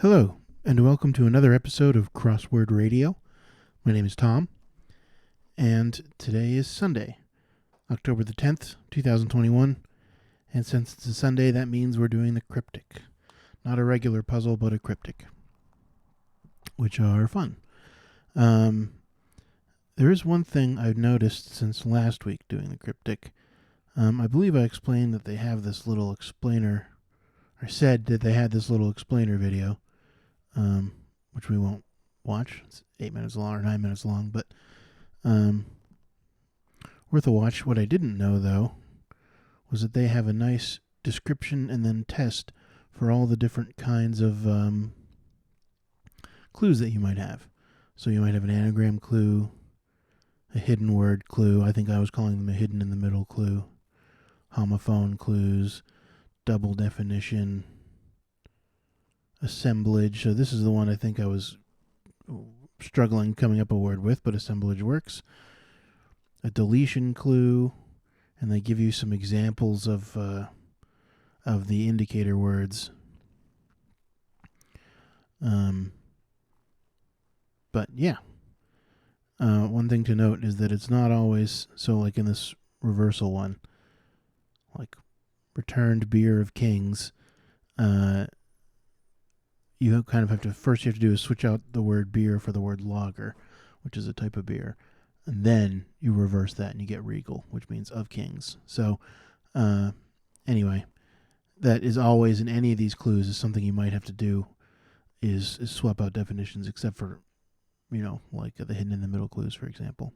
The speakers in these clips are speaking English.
Hello, and welcome to another episode of Crossword Radio. My name is Tom, and today is Sunday, October the 10th, 2021. And since it's a Sunday, that means we're doing the cryptic. Not a regular puzzle, but a cryptic, which are fun. There is one thing I've noticed since last week doing the cryptic. I believe I explained that they have this little explainer, or said that they had this little explainer video, which we won't watch. It's 8 minutes long or 9 minutes long, but worth a watch. What I didn't know, though, was that they have a nice description and then test for all the different kinds of clues that you might have. So you might have an anagram clue, a hidden word clue. I think I was calling them a hidden in the middle clue. Homophone clues, double definition, assemblage. So this is the one I think I was struggling coming up a word with, but assemblage works. A deletion clue, and they give you some examples of the indicator words. But yeah, one thing to note is that it's not always so. Like in this reversal one, like returned beer of kings. You kind of have to, first you have to do is switch out the word beer for the word lager, which is a type of beer. And then you reverse that and you get regal, which means of kings. So, anyway, that is always in any of these clues is something you might have to do is swap out definitions, except for, like the hidden in the middle clues, for example.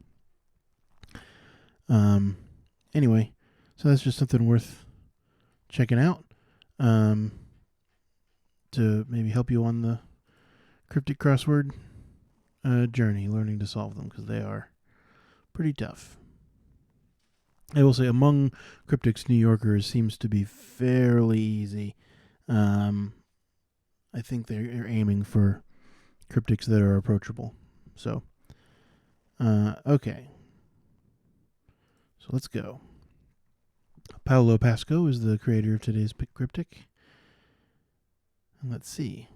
Anyway, so that's just something worth checking out. To maybe help you on the cryptic crossword journey, learning to solve them, because they are pretty tough. I will say, among cryptics, New Yorkers seems to be fairly easy. I think they're aiming for cryptics that are approachable. So, okay. So let's go. Paolo Pasco is the creator of today's cryptic. Let's see.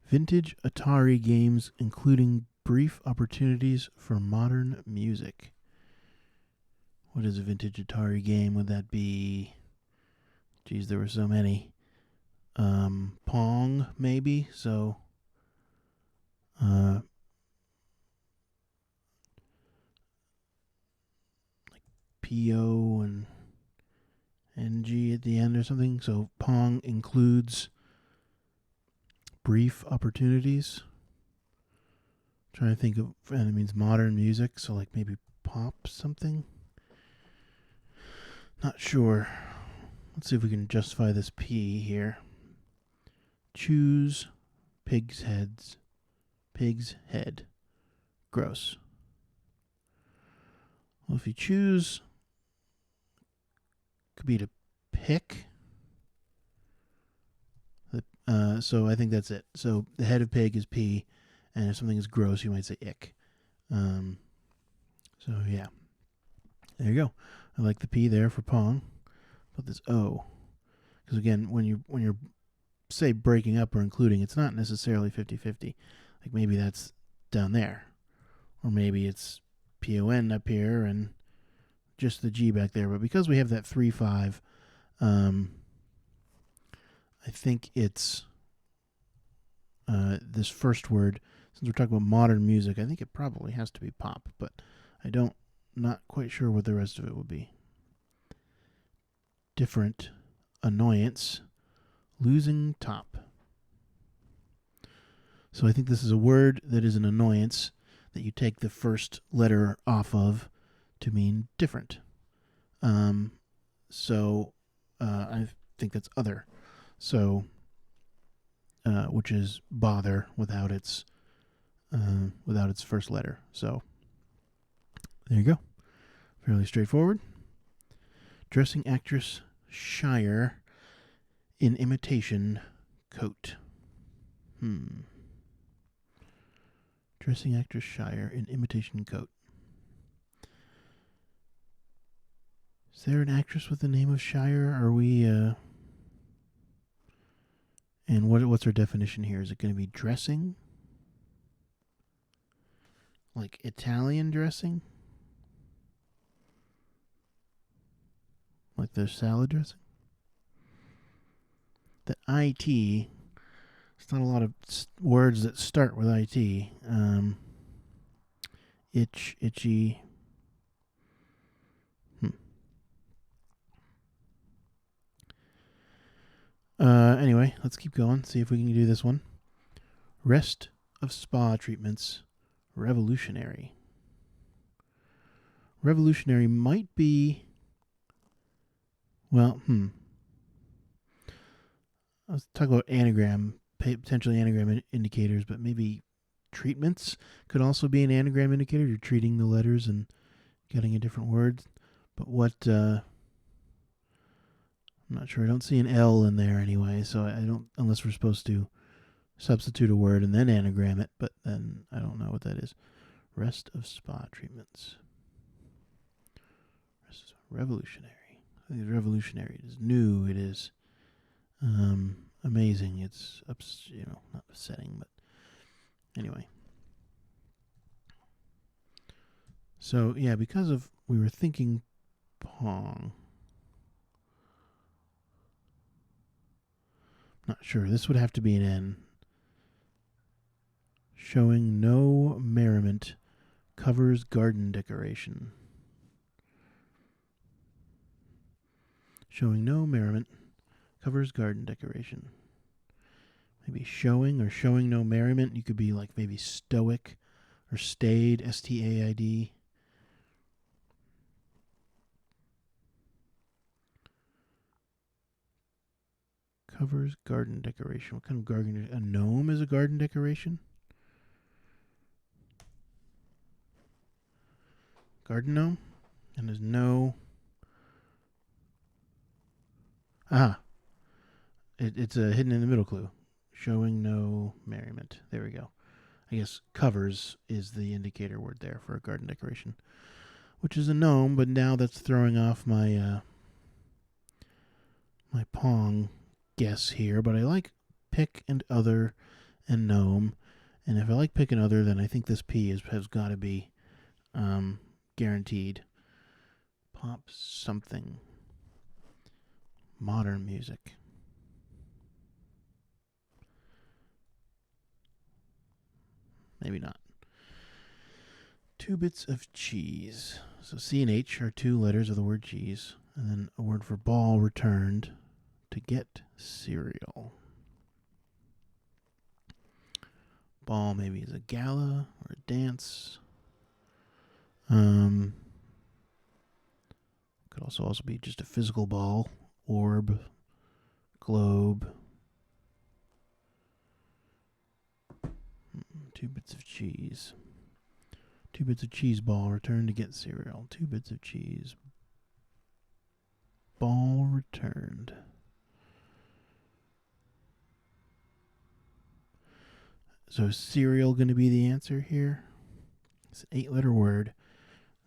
Vintage Atari games, including brief opportunities for modern music. What is a vintage Atari game? Would that be... Geez, there were so many. Pong, maybe? So... like P-O and NG at the end or something. So Pong includes brief opportunities. I'm trying to think of, and it means modern music, so like maybe pop something. Not sure. Let's see if we can justify this P here. Choose pig's head. Gross. Well, if you choose, could be to pick. So I think that's it. So the head of pig is P, and if something is gross, you might say ick. So yeah, there you go. I like the P there for Pong. But this O, because again, when you're say breaking up or including, it's not necessarily 50-50. Like maybe that's down there, or maybe it's PON up here and just the G back there. But because we have that 3-5, I think it's this first word. Since we're talking about modern music, I think it probably has to be pop, but not quite sure what the rest of it would be. Different, annoyance, losing top. So I think this is a word that is an annoyance that you take the first letter off of to mean different. So I think that's other. So, which is bother without its first letter. So there you go. Fairly straightforward. Dressing actress Shire in imitation coat. Dressing actress Shire in imitation coat. Is there an actress with the name of Shire? Are we And what's our definition here? Is it going to be dressing? Like Italian dressing? Like the salad dressing? The IT, it's not a lot of words that start with IT. Itchy. Anyway, let's keep going. See if we can do this one. Rest of spa treatments. Revolutionary. Revolutionary might be. Well, I was talking about potentially anagram indicators, but maybe treatments could also be an anagram indicator. You're treating the letters and getting a different word. But what? I'm not sure. I don't see an L in there anyway, so I don't, unless we're supposed to substitute a word and then anagram it, but then I don't know what that is. Rest of spa treatments. Revolutionary. I think it's revolutionary. It is new. It is amazing. It's not upsetting, but anyway. So yeah, because of we were thinking Pong. Not sure. This would have to be an N. Showing no merriment covers garden decoration. Showing no merriment covers garden decoration. Maybe showing or showing no merriment. You could be like maybe stoic or staid, S-T-A-I-D. Covers garden decoration. What kind of garden? A gnome is a garden decoration? Garden gnome? And there's no... It's a hidden in the middle clue. Showing no merriment. There we go. I guess covers is the indicator word there for a garden decoration, which is a gnome, but now that's throwing off my my Pong guess here. But I like pick and other and gnome, and if I like pick and other, then I think this P has got to be guaranteed. Pop something. Modern music. Maybe not. 2 bits of cheese. So C and H are 2 letters of the word cheese. And then a word for ball returned to get cereal. Ball maybe is a gala or a dance. Could also be just a physical ball, orb, globe. 2 bits of cheese. 2 bits of cheese ball returned to get cereal. 2 bits of cheese ball returned. So is cereal going to be the answer here? It's an 8-letter word.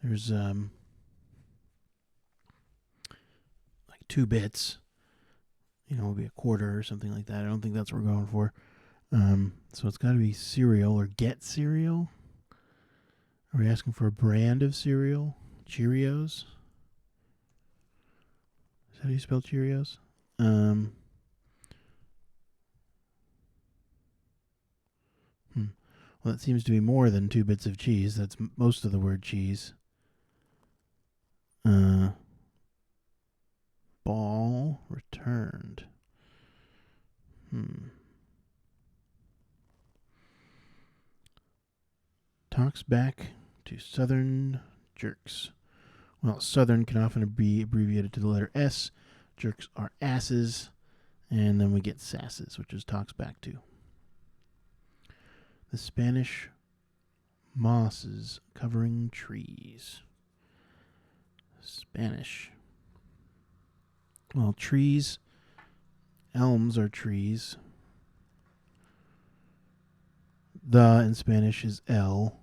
There's like 2 bits. It'll be a quarter or something like that. I don't think that's what we're going for. So it's got to be cereal or get cereal. Are we asking for a brand of cereal? Cheerios? Is that how you spell Cheerios? Well, that seems to be more than 2 bits of cheese. That's most of the word cheese. Ball returned. Talks back to Southern jerks. Well, Southern can often be abbreviated to the letter S. Jerks are asses. And then we get sasses, which is talks back to. The Spanish mosses covering trees. Spanish. Well, trees, elms are trees. The in Spanish is el.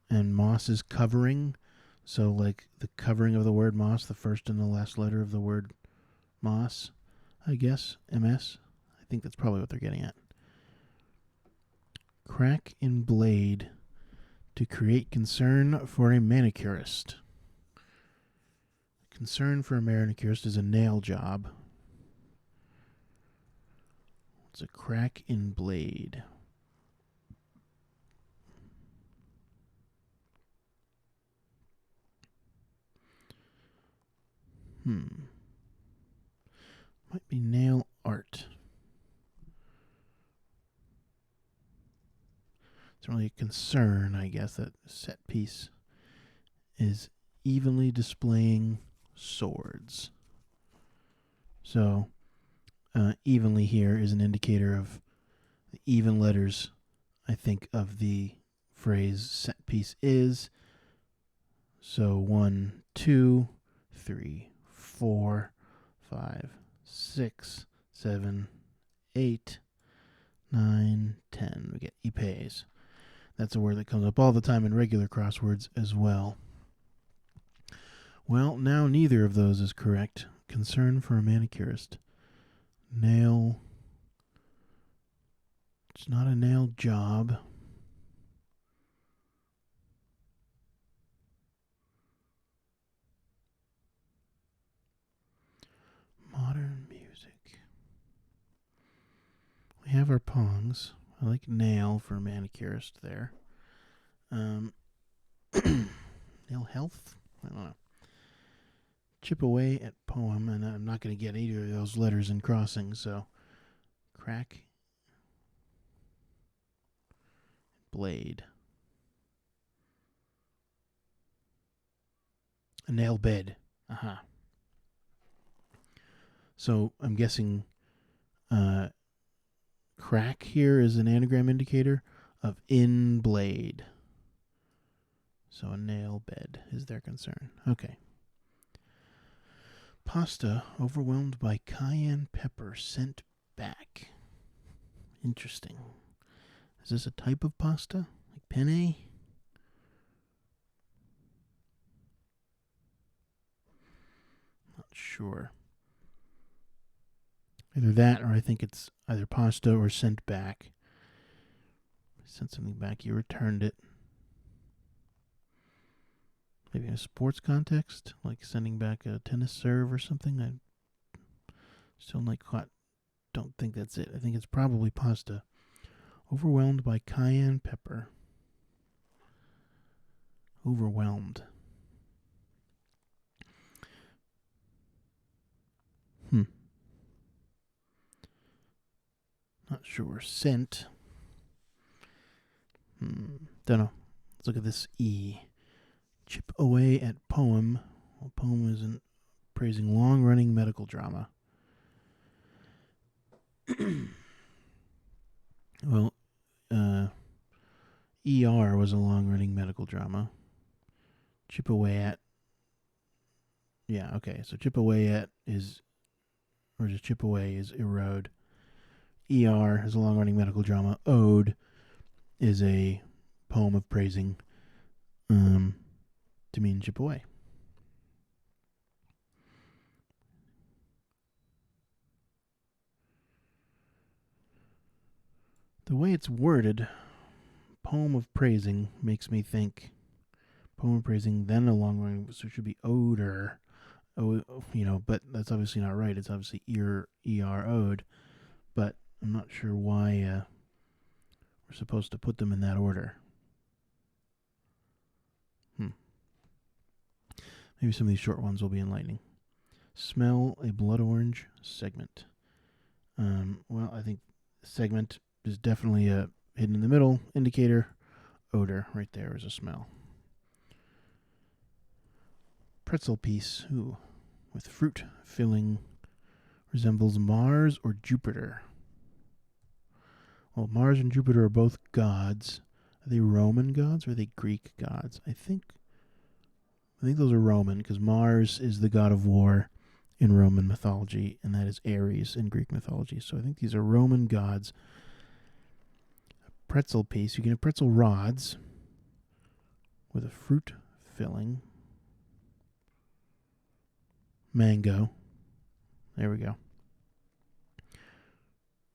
And moss is covering. So like the covering of the word moss, the first and the last letter of the word moss. I guess. MS. I think that's probably what they're getting at. Crack in blade to create concern for a manicurist. Concern for a manicurist is a nail job. It's a crack in blade. Might be nail art. It's really a concern, I guess, that set piece is evenly displaying swords. So, evenly here is an indicator of the even letters, I think, of the phrase set piece is. So 1, 2, 3, 4, 5, 6, 7, 8, 9, 10. We get épées. That's a word that comes up all the time in regular crosswords as well. Well, now neither of those is correct. Concern for a manicurist. Nail. It's not a nail job. Modern music. We have our pongs. I like nail for a manicurist there. Nail health? I don't know. Chip away at poem, and I'm not going to get either of those letters in crossing, so crack blade. A nail bed. Aha. So I'm guessing crack here is an anagram indicator of in blade. So a nail bed is their concern. Okay. Pasta overwhelmed by cayenne pepper sent back. Interesting. Is this a type of pasta? Like penne? Not sure. Either that or I think it's either pasta or sent back. Sent something back, you returned it. Maybe in a sports context, like sending back a tennis serve or something. I still don't think that's it. I think it's probably pasta. Overwhelmed by cayenne pepper. Overwhelmed. Not sure. Sent. Don't know. Let's look at this E. Chip away at poem. Well, poem isn't praising long-running medical drama. Well, ER was a long-running medical drama. Chip away at. Yeah, okay. So chip away at is, or just chip away is erode. ER is a long-running medical drama. Ode is a poem of praising. To mean chip away. The way it's worded, poem of praising, makes me think poem of praising, then a long run, so it should be odor. But that's obviously not right. It's obviously ER ode, but I'm not sure why we're supposed to put them in that order. Maybe some of these short ones will be enlightening. Smell a blood orange segment. Well, I think segment is definitely a hidden in the middle indicator. Odor right there is a smell. Pretzel piece, with fruit filling, resembles Mars or Jupiter. Well, Mars and Jupiter are both gods. Are they Roman gods or are they Greek gods? I think those are Roman, because Mars is the god of war in Roman mythology, and that is Ares in Greek mythology. So I think these are Roman gods. A pretzel piece. You can have pretzel rods with a fruit filling. Mango. There we go.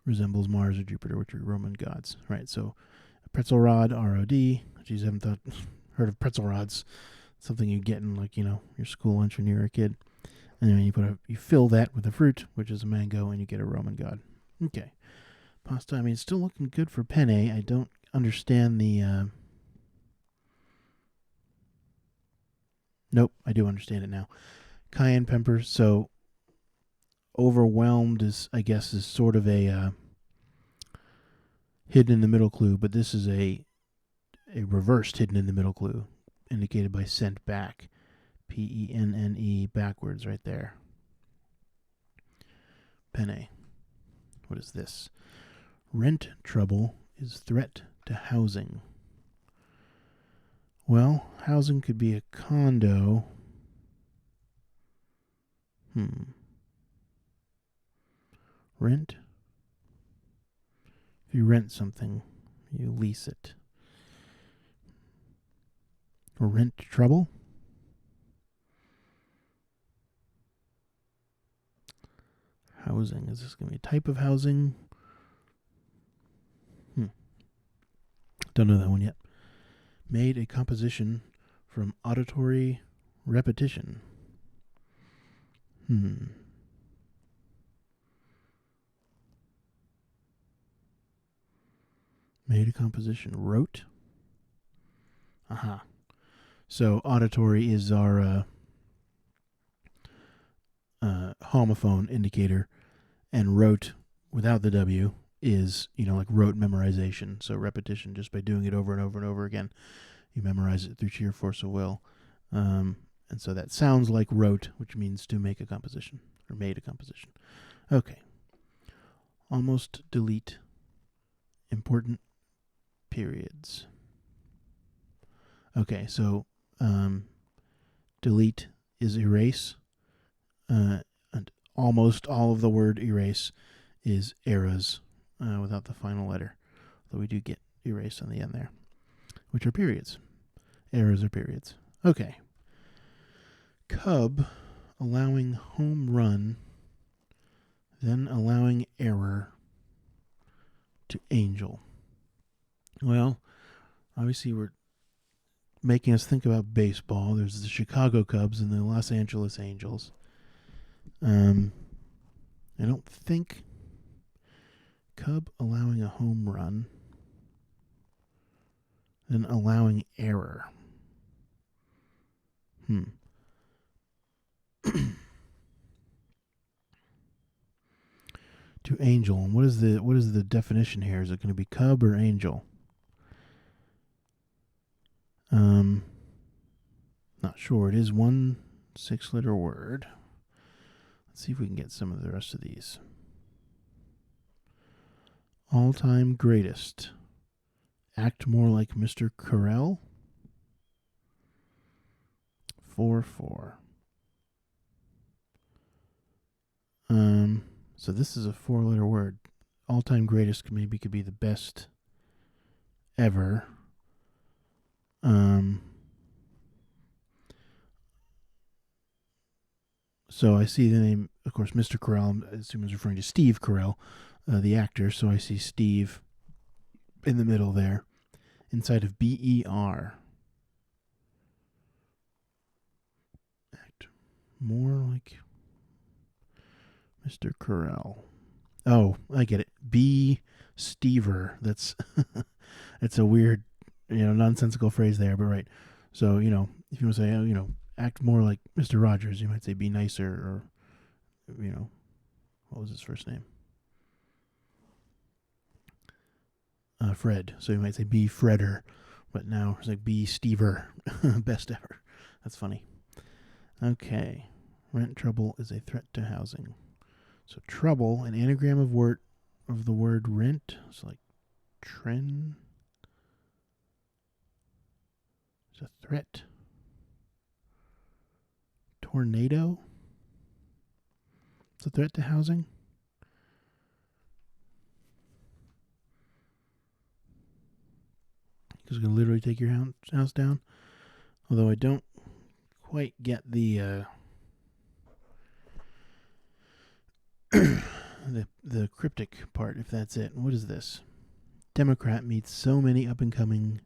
resembles Mars or Jupiter, which are Roman gods. Right, so a pretzel rod, R-O-D. Geez, I haven't heard of pretzel rods. Something you get in, like, your school lunch when you were a kid. And then you fill that with a fruit, which is a mango, and you get a Roman god. Okay. Pasta, I mean, it's still looking good for penne. I don't understand the... Nope, I do understand it now. Cayenne pepper, so overwhelmed is, I guess, is sort of a hidden in the middle clue, but this is a reversed hidden in the middle clue, indicated by sent back. P-E-N-N-E, backwards right there. Penne. What is this? Rent trouble is threat to housing. Well, housing could be a condo. Rent. If you rent something, you lease it. Or rent trouble? Housing. Is this going to be a type of housing? Don't know that one yet. Made a composition from auditory repetition. Made a composition. Wrote. Aha. So auditory is our homophone indicator, and wrote without the W is, like rote memorization. So repetition, just by doing it over and over and over again, you memorize it through sheer force of will. And so that sounds like wrote, which means to make a composition, or made a composition. Okay. Almost delete important periods. Okay, so delete is erase, and almost all of the word erase is eras without the final letter, though we do get erase on the end there, which are periods. Eras are periods. Okay. Cub allowing home run, then allowing error to Angel. Well, obviously we're making us think about baseball. There's the Chicago Cubs and the Los Angeles Angels. I don't think Cub allowing a home run, then allowing error. To Angel. And what is the definition here? Is it going to be Cub or Angel? Not sure. It is one 6-letter word. Let's see if we can get some of the rest of these. All-time greatest. Act more like Mr. Carell. 4-4. So this is a 4-letter word. All-time greatest could be the best ever. So I see the name, of course, Mr. Carell. I assume is referring to Steve Carell, the actor. So I see Steve in the middle there, inside of BER. Act more like Mr. Carell. Oh, I get it. B. Stever. That's it's a weird, nonsensical phrase there, but right. So, if you want to say, act more like Mr. Rogers, you might say be nicer, or, what was his first name? Fred. So you might say be Fredder, but now it's like be Stever. Best ever. That's funny. Okay. Rent trouble is a threat to housing. So trouble, an anagram of the word rent. So like trend. It's a threat. Tornado. It's a threat to housing. Because it's going to literally take your house down. Although I don't quite get the the cryptic part, if that's it. What is this? Democrat meets so many up-and-coming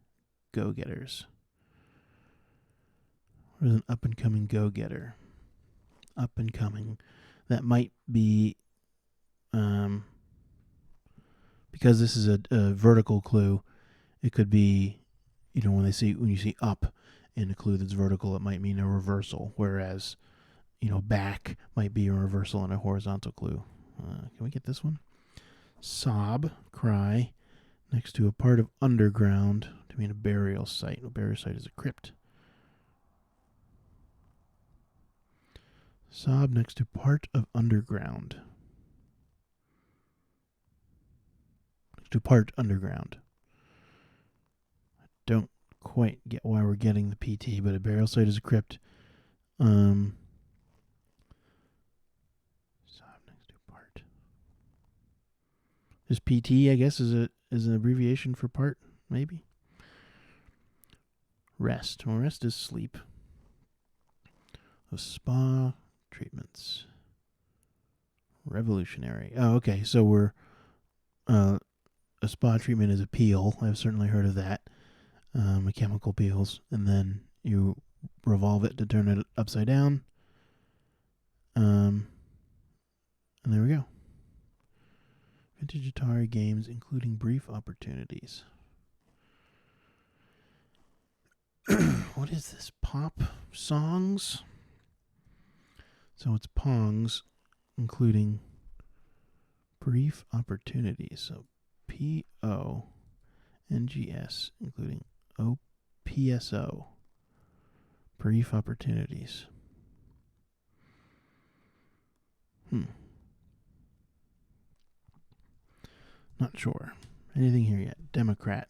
go-getters. What is an up-and-coming go-getter? Up-and-coming. That might be, because this is a vertical clue, it could be, when you see up in a clue that's vertical, it might mean a reversal, whereas, back might be a reversal in a horizontal clue. Can we get this one? Sob, cry, next to a part of underground to mean a burial site. A burial site is a crypt. Sob next to part of underground. Next to part underground. I don't quite get why we're getting the PT, but a burial site is a crypt. Sob next to part. Is PT, I guess, is an abbreviation for part, maybe? Rest. Well, rest is sleep. Spa treatments. Revolutionary. Oh, okay. So we're a spa treatment is a peel. I've certainly heard of that. Chemical peels, and then you revolve it to turn it upside down. And there we go. Vintage Atari games, including brief opportunities. What is this? Pop songs? So it's Pongs, including brief opportunities. So PONGS, including OPSO. Brief opportunities. Not sure. Anything here yet? Democrat.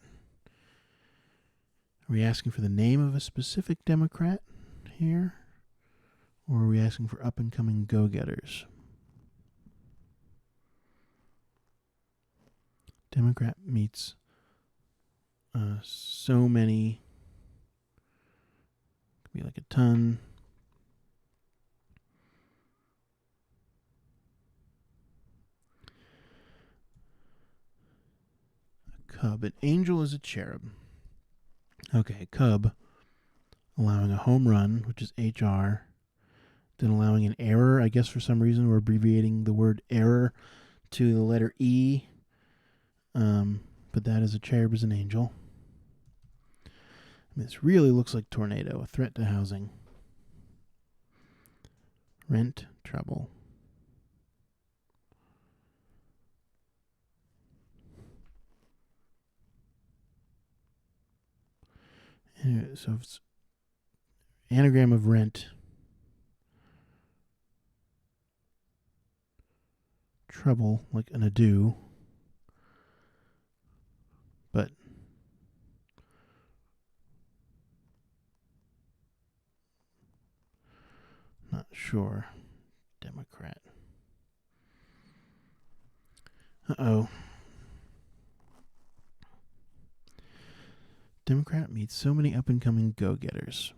Are we asking for the name of a specific Democrat here? Or are we asking for up-and-coming go-getters? Democrat meets so many. Could be like a ton. A cub. An angel is a cherub. Okay, a cub allowing a home run, which is HR. Then allowing an error. I guess for some reason we're abbreviating the word error to the letter E. But that is a cherub is an angel. This really looks like tornado, a threat to housing. Rent, trouble. Anyway, so it's anagram of rent. Trouble, like an ado. But not sure. Democrat. Uh-oh. Democrat meets so many up-and-coming go-getters.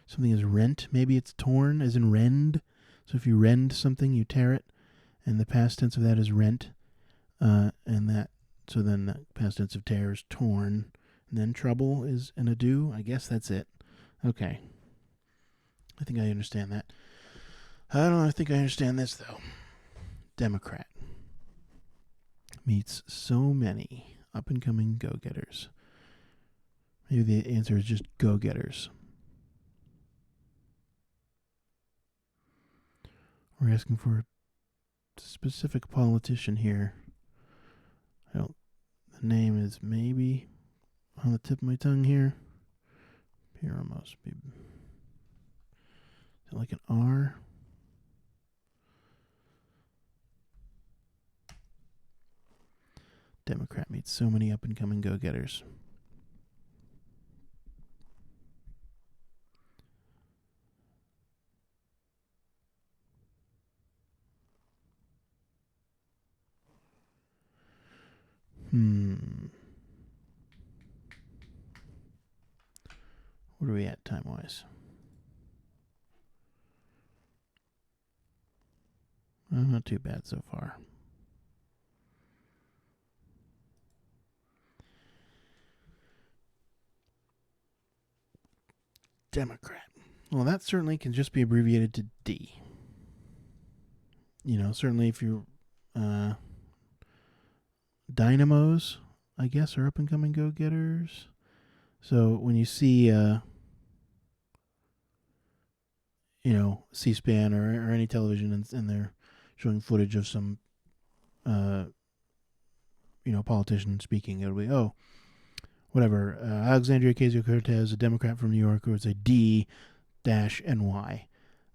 Something is rent. Maybe it's torn, as in rend. So if you rend something, you tear it. And the past tense of that is rent. So then the past tense of tear is torn. And then trouble is an ado. I guess that's it. Okay. I think I understand that. I think I understand this, though. Democrat meets so many up-and-coming go-getters. Maybe the answer is just go-getters. We're asking for a specific politician here. The name is maybe on the tip of my tongue here. Here almost be. Is it like an R? Democrat meets so many up-and-coming go-getters. What are we at time-wise? Not too bad so far. Democrat. Well, that certainly can just be abbreviated to D. You know, certainly if you're dynamos, I guess, are up-and-coming go-getters. So when you see, C-SPAN or any television and they're showing footage of some, politician speaking, it'll be, whatever, Alexandria Ocasio-Cortez, a Democrat from New York, or it's a D-NY,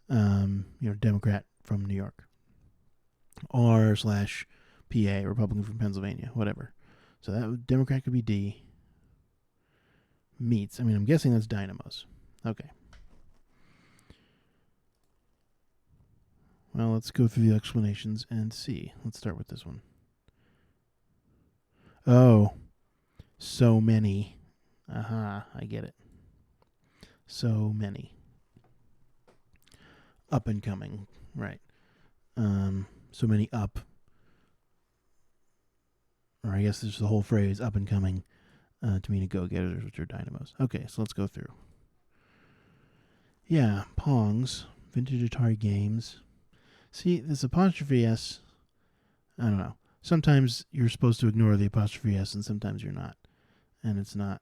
Democrat from New York. R/PA, Republican from Pennsylvania, whatever. So that Democrat could be D. Meets. I mean, I'm guessing that's dynamos. Okay. Well, let's go through the explanations and see. Let's start with this one. Oh, so many. Aha, I get it. So many. Up and coming, right. So many up. Or I guess there's the whole phrase, up and coming, to mean a go-getters, which are dynamos. Okay, so let's go through. Yeah, Pongs, vintage Atari games. See, this apostrophe S, I don't know. Sometimes you're supposed to ignore the apostrophe S and sometimes you're not. And it's not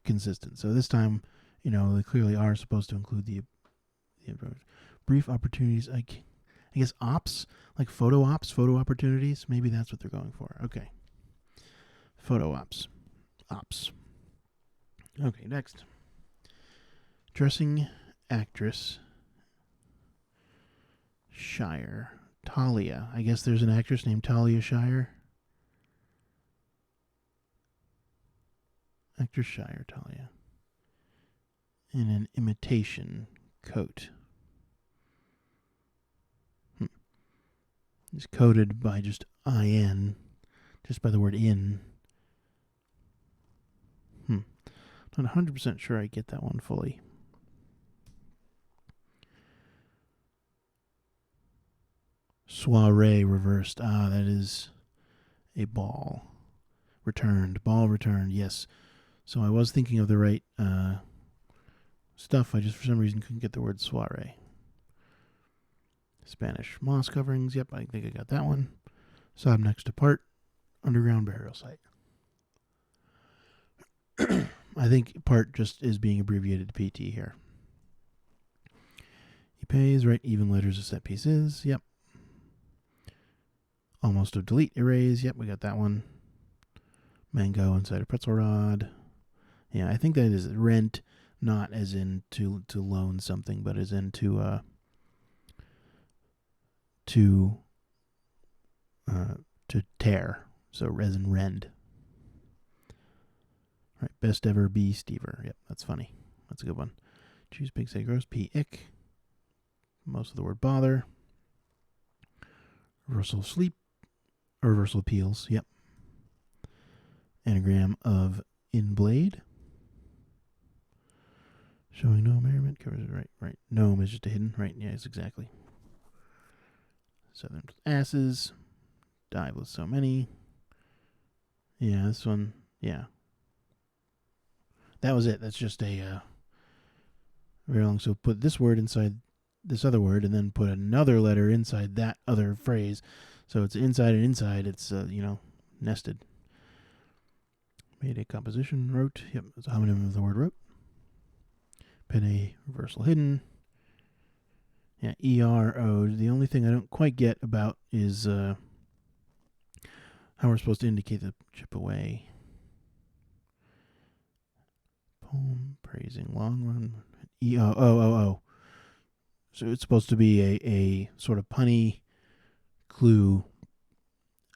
consistent. So this time, they clearly are supposed to include the brief opportunities. I guess ops, like photo opportunities. Maybe that's what they're going for. Okay. Photo ops. Okay, next. Dressing actress. Shire. Talia. I guess there's an actress named Talia Shire. Actress Shire, Talia. In an imitation coat. It's coded by just IN, just by the word in. Not 100% sure I get that one fully. Soiree reversed. Ah, that is a ball. Returned. Ball returned, yes. So I was thinking of the right stuff. I just, for some reason, couldn't get the word soiree. Spanish moss coverings. Yep, I think I got that one. Sob next to part. Underground burial site. I think part just is being abbreviated to PT here. He pays, right? Even letters of set pieces. Yep. Almost of delete, erase. Yep, we got that one. Mango inside a pretzel rod. Yeah, I think that is rent, not as in to loan something, but as in to tear. So as in rend. Right, best ever B Stever. Yep, that's funny. That's a good one. Choose big say gross. P ick. Most of the word bother. Reversal of sleep. Or reversal of peels. Yep. Anagram of in blade. Showing no merriment covers it. Right. Gnome is just a hidden. Right. Yes, exactly. Southern asses. Dive with so many. Yeah, this one. Yeah. That was it. That's just a very long. So put this word inside this other word and then put another letter inside that other phrase. So it's inside and inside. It's, nested. Made a composition. Wrote. Yep. It's a homonym of the word wrote. Penne reversal hidden. Yeah, ERO. The only thing I don't quite get about is how we're supposed to indicate the chip away. Poem praising long run. Oh. So it's supposed to be a sort of punny clue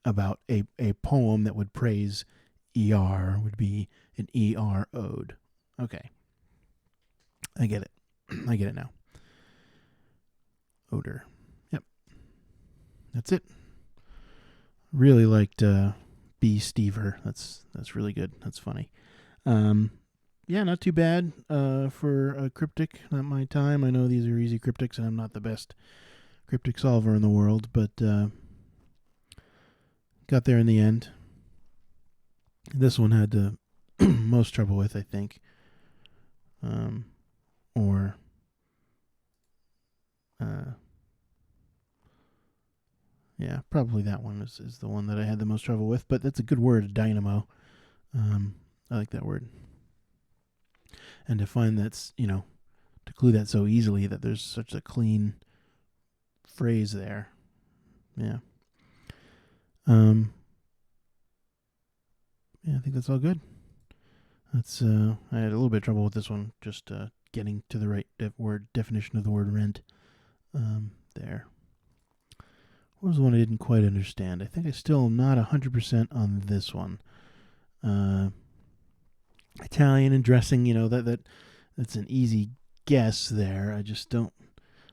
about a poem that would praise ER would be an ER ode. Okay. I get it. I get it now. Odor. Yep. That's it. Really liked B Stever. That's really good. That's funny. yeah, not too bad for a cryptic. Not my time. I know these are easy cryptics, and I'm not the best cryptic solver in the world, but got there in the end. This one had the most trouble with, I think. Or yeah, probably that one is the one that I had the most trouble with. But that's a good word, dynamo. I like that word. And to find that's, to clue that so easily that there's such a clean phrase there. Yeah. Yeah, I think that's all good. That's I had a little bit of trouble with this one, just getting to the right word definition of the word rent. There. What was the one I didn't quite understand? I think I still am not 100% on this one. Italian and dressing, that's an easy guess there. I just don't.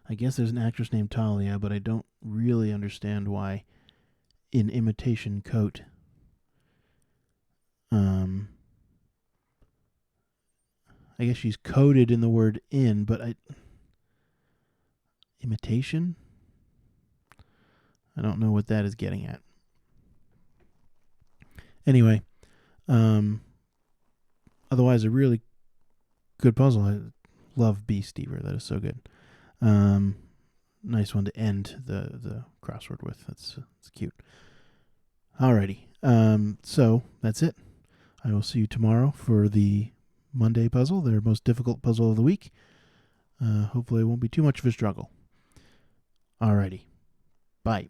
I guess there's an actress named Talia, but I don't really understand why in imitation coat. I guess she's coded in the word in, but imitation? I don't know what that is getting at. Anyway, otherwise a really good puzzle. I love B Stever. That is so good. Nice one to end the crossword with. That's cute. Alrighty. So that's it. I will see you tomorrow for the Monday puzzle, their most difficult puzzle of the week. Hopefully it won't be too much of a struggle. Alrighty. Bye.